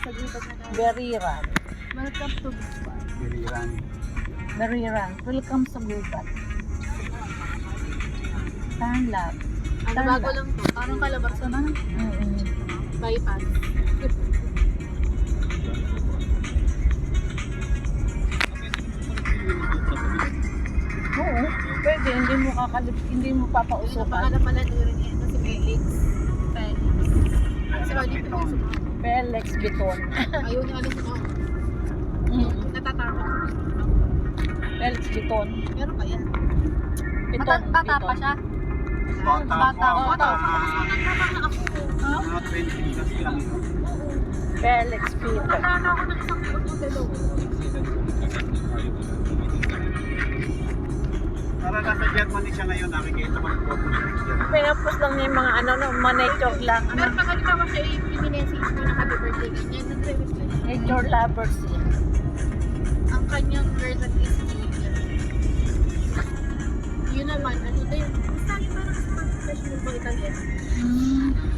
sa gubat na tayo. Beriran. Welcome to Gubat. Biriran. Beriran. Welcome sa gubat. Tanlap. Ano bago lang to? Parang Calabarzon na. Bypass. Oo. Pwede. Hindi mo Ayun, papausukan. napangalan pala doon rin yan. Si Felix. Felix. Si Oli Piloso. Felix Biton. Ayaw niya alis mo. Natatakot. Felix Biton. Meron pa yan. Biton. Bata pa siya. Bata. Bata. Nagtataka ako. Mga 20 plus lang yun. Felix Biton. Nakakala ako ng isang buwan ng dalawa. Para nasa Germany siya ngayon, nakikita mo yung photo niya sa Germany. Pinapos lang niya yung mga mga nature lang. Pero pag halimbawa siya i-message mo na happy birthday ganyan, nagre-reply. Nature lovers siya. Ang kanyang girl that is Julia. Yun naman, ano tayo yung lagi parang sa professional po Italian.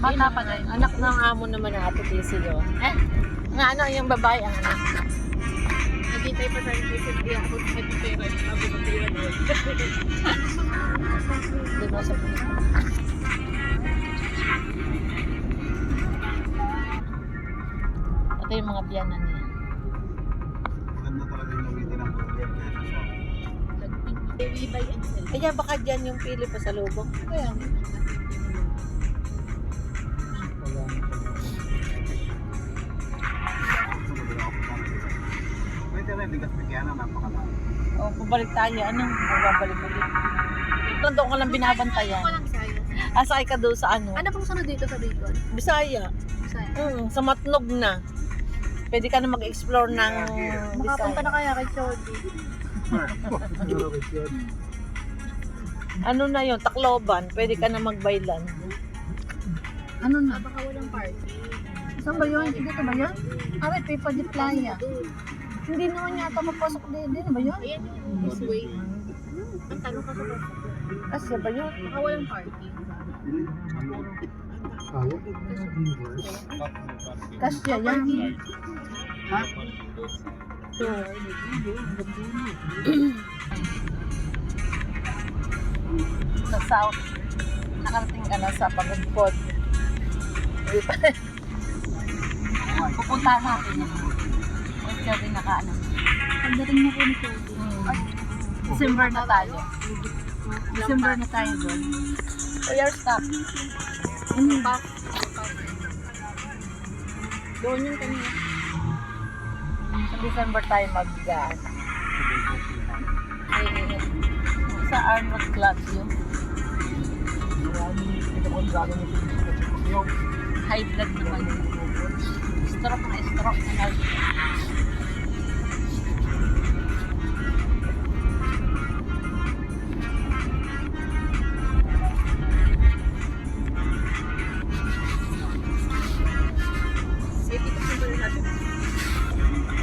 Bata pa na yun. Anak ng amo naman ng Ate Daisy yun. Nga ano, yung babae ang anak. Nagkitay pa sa recently ako sa pera, bago mag-pera doon. Di ba sa ito yung mga biyanan niya. Maganda talaga yung gamitin ng burger kaysa sa... We buy and sell. Kaya baka dyan yung pili pa sa lubong. Kaya. Pwede rin, bigas bigyan na napakalaki. O, pabalik tayo. Anong magbabalik ulit? Ito doon ko lang binabantayan. Walang sayo. Asay ka doon sa ano? Ano pong sunod dito sa Bicol? Bisaya. Sayo. Sa Matnog na. Pwede ka na mag-explore ng Makapunta na kaya kay Chody. ano na yun, Tacloban. Pwede ka na magbaylan. Ano na? Baka walang party. Saan ba yun? Dito ba yun? Aray, Pipa de Playa. Doon. Hindi naman yata mapasok din. Dito ba yun? Ayan yung this way. Ang tanong ka sa basta. Kasi ba yun? Baka walang party. Kasya yan. Ha? Sa south. Nakarating ka na sa Pagudpod. Pupuntahan natin yun. Kasi rin nakaano. Pagdating na po ni Chody. December na tayo. December na tayo doon. So your stop. Back. Doon yung kanina. Sa December tayo mag-gaan. Sa Arnold Clubs yun. High blood naman. Stroke na stroke.